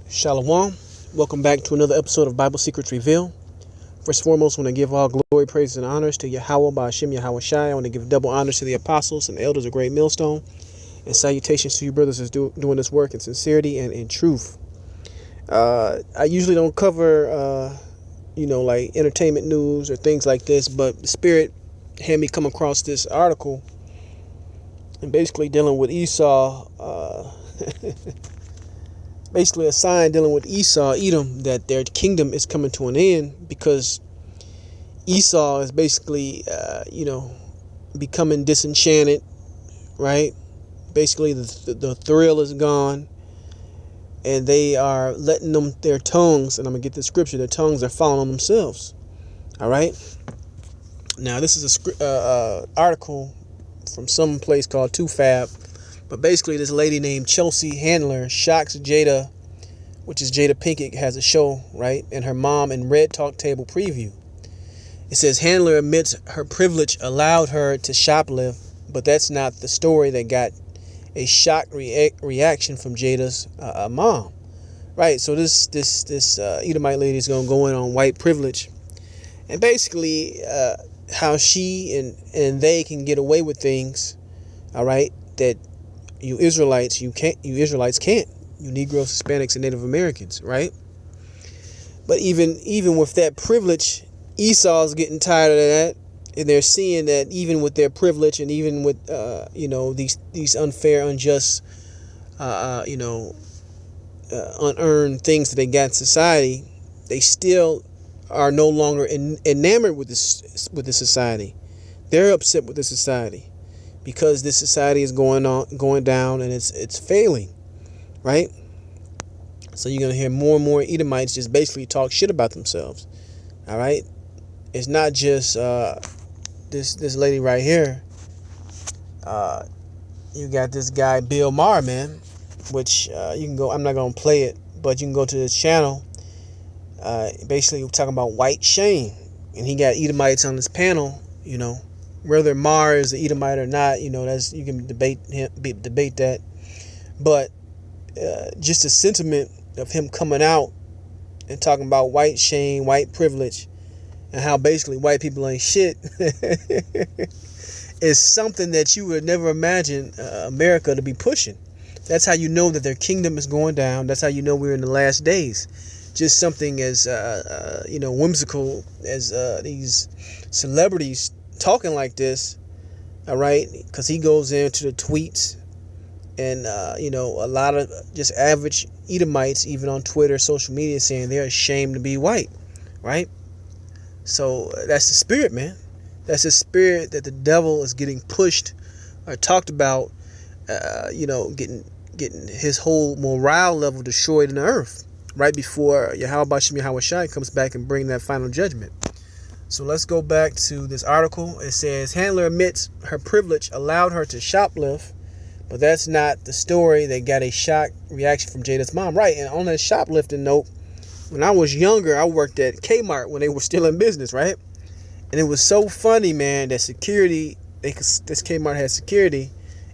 Shalom. Welcome back to another episode of Bible Secrets Reveal. First and foremost, I want to give all glory, praise, and honors to Yahweh by Hashem Yahweh Shai. I want to give double honors to the apostles and elders of Great Millstone. And salutations to you brothers that's doing this work in sincerity and in truth. I usually don't cover, like entertainment news or things like this, but the Spirit had me come across this article and basically dealing with Esau. Basically a sign dealing with Esau, Edom, that their kingdom is coming to an end because Esau is basically, becoming disenchanted, right? Basically, the thrill is gone, and they are letting their tongues, and I'm going to get the scripture, their tongues are falling on themselves, all right? Now, this is a article from some place called 2Fab. But basically, this lady named Chelsea Handler shocks Jada, which is Jada Pinkett, has a show, right? And her mom in Red Talk Table preview. It says Handler admits her privilege allowed her to shoplift, but that's not the story that got a shocked reaction from Jada's mom, right? So this Edomite lady is gonna go in on white privilege, and basically how she and they can get away with things, all right? That you Israelites can't. You Negroes, Hispanics, and Native Americans, right? But even with that privilege, Esau's getting tired of that, and they're seeing that even with their privilege and even with these unfair, unjust, unearned things that they got in society, they still are no longer enamored with this society. They're upset with this society, because this society is going down, and it's failing, right? So you're gonna hear more and more Edomites just basically talk shit about themselves. All right, it's not just this lady right here. You got this guy Bill Maher, man, which you can go. I'm not gonna play it, but you can go to his channel. Basically, we're talking about white shame, and he got Edomites on his panel. Whether Mar is an Edomite or not, that's, you can debate that. But just the sentiment of him coming out and talking about white shame, white privilege, and how basically white people ain't shit is something that you would never imagine America to be pushing. That's how you know that their kingdom is going down. That's how you know we're in the last days. Just something as whimsical as these celebrities talking like this, all right? Because he goes into the tweets, and a lot of just average Edomites, even on Twitter, social media, saying they're ashamed to be white, right? So that's the spirit, man. That's the spirit that the devil is getting pushed or talked about, getting his whole morale level destroyed in the earth right before Yahweh Shem Yahweh Shai comes back and bring that final judgment. So let's go back to this article. It says, Handler admits her privilege allowed her to shoplift, but that's not the story that got a shock reaction from Jada's mom. Right, and on that shoplifting note, when I was younger, I worked at Kmart when they were still in business, right? And it was so funny, man, that security, this Kmart had security,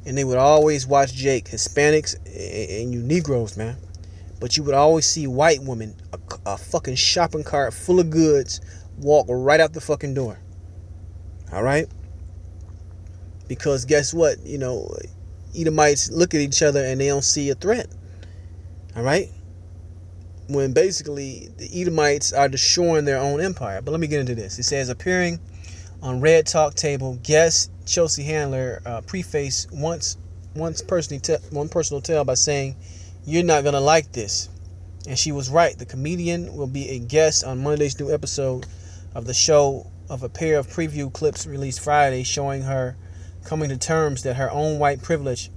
and they would always watch Jake, Hispanics and you Negroes, man. But you would always see white women, a fucking shopping cart full of goods, walk right out the fucking door. All right? Because guess what? Edomites look at each other and they don't see a threat. All right? When basically the Edomites are destroying their own empire. But let me get into this. It says, appearing on Red Talk Table, guest Chelsea Handler preface one personal tale by saying, "You're not gonna like this." And she was right. The comedian will be a guest on Monday's new episode of the show, of a pair of preview clips released Friday showing her coming to terms that her own white privilege.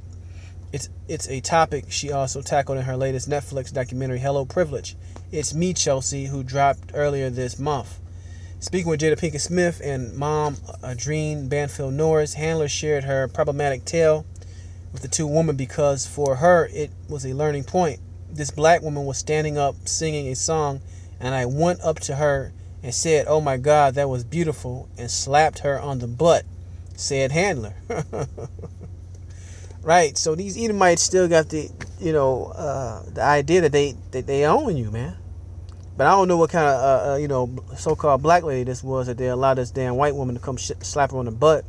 It's a topic she also tackled in her latest Netflix documentary, Hello Privilege. It's Me, Chelsea, who dropped earlier this month. Speaking with Jada Pinkett Smith and mom Adrene Banfield Norris, Handler shared her problematic tale with the two women because for her it was a learning point. This black woman was standing up singing a song, and I went up to her and said, "Oh my God, that was beautiful," and slapped her on the butt, said Handler. Right, so these Edomites still got the, the idea that they own you, man. But I don't know what kind of so-called black lady this was that they allowed this damn white woman to come slap her on the butt.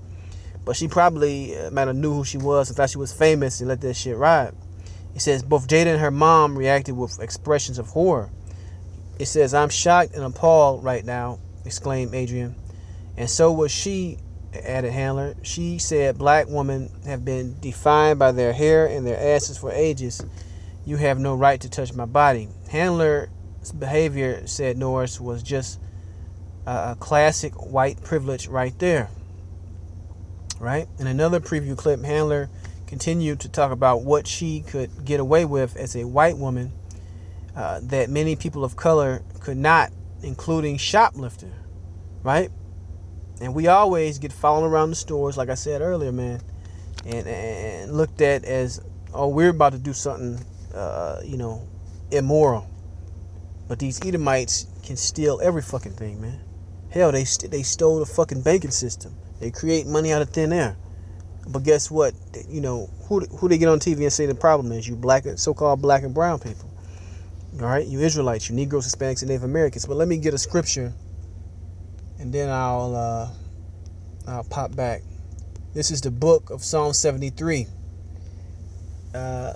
But she probably might have knew who she was and thought she was famous and let that shit ride. It says both Jada and her mom reacted with expressions of horror. It says, "I'm shocked and appalled right now," exclaimed Adrian. "And so was she," added Handler. She said, "Black women have been defined by their hair and their asses for ages. You have no right to touch my body." Handler's behavior, said Norris, was just a classic white privilege right there. Right? In another preview clip, Handler continued to talk about what she could get away with as a white woman that many people of color could not, including shoplifter. Right? And we always get followed around the stores, like I said earlier, man, and looked at as, oh, we're about to do something, immoral. But these Edomites can steal every fucking thing, man. Hell, they stole the fucking banking system. They create money out of thin air. But guess what? Who they get on TV and say the problem is? You so-called black and brown people. All right? You Israelites, you Negroes, Hispanics, and Native Americans. But let me get a scripture, and then I'll pop back. This is the book of Psalm 73. I'm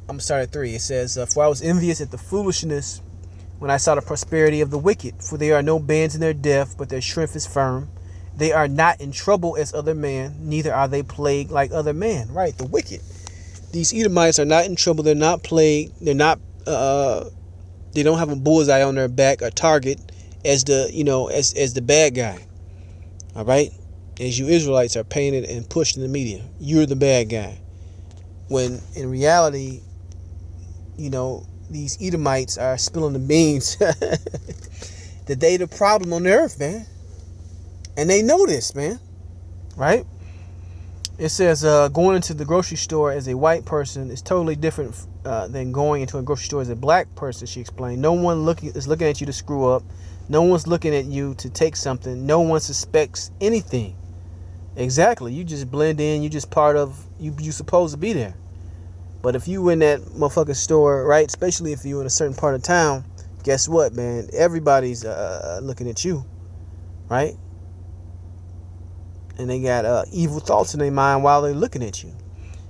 going to start at 3. It says, "For I was envious at the foolishness when I saw the prosperity of the wicked. For there are no bands in their death, but their strength is firm. They are not in trouble as other men, neither are they plagued like other men." Right, the wicked. These Edomites are not in trouble. They're not plagued. They're not. They don't have a bullseye on their back, a target, as the bad guy. All right, as you Israelites are painted and pushed in the media, you're the bad guy. When in reality, these Edomites are spilling the beans that they the problem on the earth, man. And they know this, man. Right? It says going into the grocery store as a white person is totally different than going into a grocery store as a black person, she explained. No one is looking at you to screw up. No one's looking at you to take something. No one suspects anything. Exactly. You just blend in. You just part of, you supposed to be there. But if you in that motherfucking store, right, especially if you in a certain part of town, guess what, man? Everybody's looking at you, right? And they got evil thoughts in their mind while they're looking at you.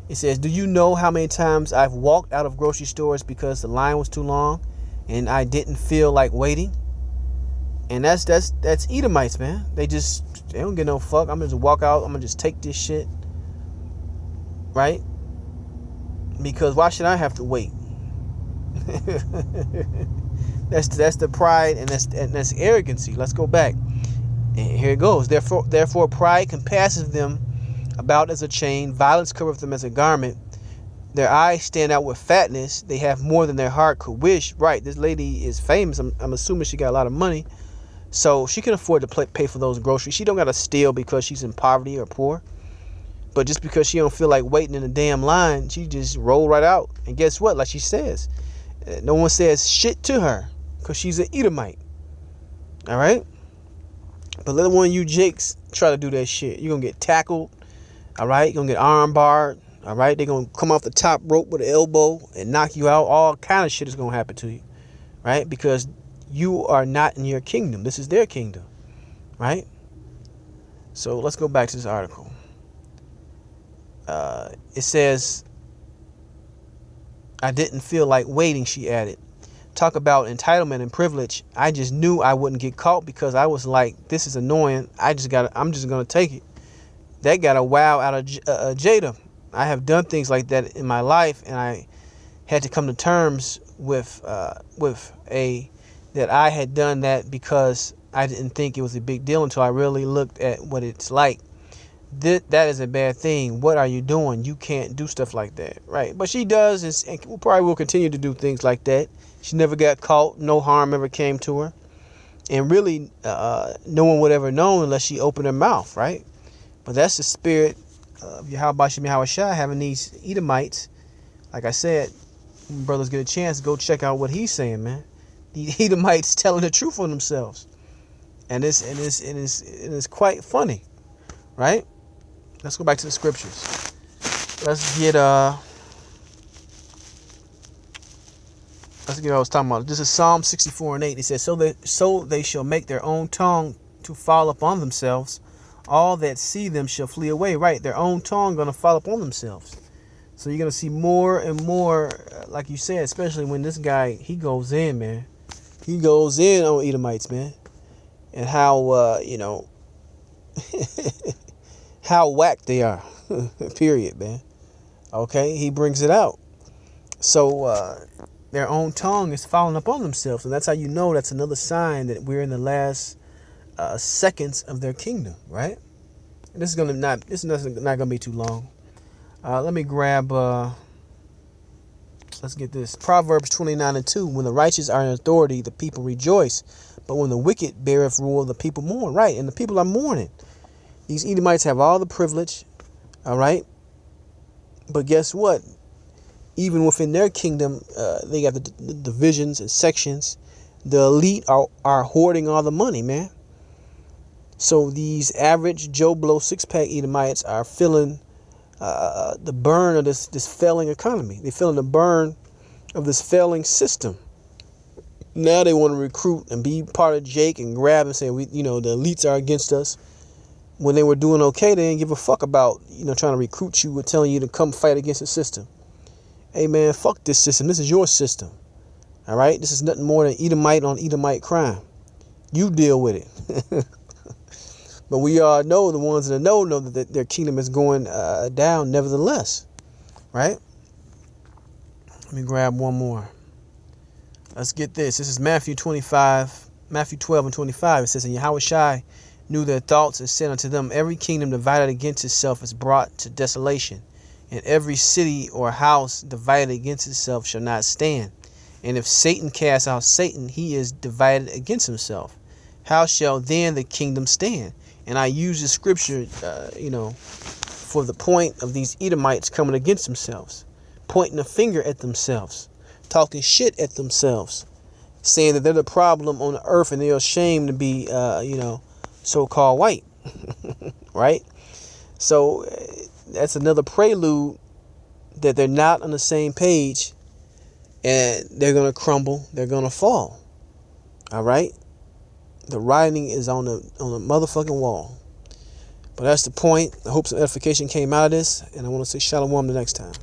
It says, "Do you know how many times I've walked out of grocery stores because the line was too long and I didn't feel like waiting?" And that's Edomites, man. They don't get no fuck. I'm gonna just walk out. I'm gonna just take this shit, right? Because why should I have to wait? That's the pride and that's arrogancy. Let's go back. And here it goes. Therefore, pride compasses them about as a chain. Violence covereth them as a garment. Their eyes stand out with fatness. They have more than their heart could wish. Right, this lady is famous. I'm assuming she got a lot of money. So she can afford to pay for those groceries. She don't got to steal because she's in poverty or poor. But just because she don't feel like waiting in a damn line, she just roll right out. And guess what? Like she says, no one says shit to her because she's an Edomite. All right? But let one of you jakes try to do that shit. You're going to get tackled. All right? You're going to get arm barred. All right? They're going to come off the top rope with an elbow and knock you out. All kind of shit is going to happen to you. Right? Because you are not in your kingdom. This is their kingdom. Right? So let's go back to this article. It says, "I didn't feel like waiting," she added. Talk about entitlement and privilege. "I just knew I wouldn't get caught because I was like, this is annoying. I'm just going to take it." That got a wow out of Jada. I have done things like that in my life, and I had to come to terms with that I had done that because I didn't think it was a big deal until I really looked at what it's like. That is a bad thing. What are you doing? You can't do stuff like that, right? But she does, and probably will continue to do things like that. She never got caught. No harm ever came to her. And really, no one would ever know unless she opened her mouth, right? But that's the spirit of Yahweh Shem Yahweh Shai, having these Edomites. Like I said, when brothers get a chance, go check out what he's saying, man. The Edomites telling the truth on themselves. And it's quite funny, right? Let's go back to the scriptures. Let's get Let's get what I was talking about. This is Psalm 64:8. It says, so they shall make their own tongue to fall upon themselves. All that see them shall flee away. Right, their own tongue gonna fall upon themselves. So you're gonna see more and more, like you said, especially when this guy, he goes in, man. He goes in on Edomites, man, and how how whack they are. Period, man. Okay, he brings it out. So their own tongue is falling upon themselves, and that's how you know that's another sign that we're in the last seconds of their kingdom, right? And this is not gonna be too long. Let me grab. Let's get this. Proverbs 29:2. When the righteous are in authority, the people rejoice, but when the wicked beareth rule, the people mourn. Right, and the people are mourning. These Edomites have all the privilege, all right. But guess what? Even within their kingdom, they got the divisions and sections. The elite are hoarding all the money, man. So these average Joe Blow six-pack Edomites are feeling the burn of this failing economy. They're feeling the burn of this failing system. Now they want to recruit and be part of Jake and grab and say, the elites are against us. When they were doing okay, they didn't give a fuck about, trying to recruit you or telling you to come fight against the system. Hey, man, fuck this system. This is your system. All right? This is nothing more than Edomite on Edomite crime. You deal with it. But we all know, the ones that know that their kingdom is going down nevertheless. Right? Let me grab one more. Let's get this. This is Matthew 12:25. It says, and Yahushua knew their thoughts and said unto them, every kingdom divided against itself is brought to desolation, and every city or house divided against itself shall not stand. And if Satan cast out Satan, he is divided against himself. How shall then the kingdom stand? And I use the scripture, for the point of these Edomites coming against themselves, pointing a finger at themselves, talking shit at themselves, saying that they're the problem on the earth and they're ashamed to be, so-called white. Right? So that's another prelude that they're not on the same page, and they're going to crumble. They're going to fall. All right? The writing is on the motherfucking wall. But that's the point. I hope some edification came out of this, and I want to say shalom the next time.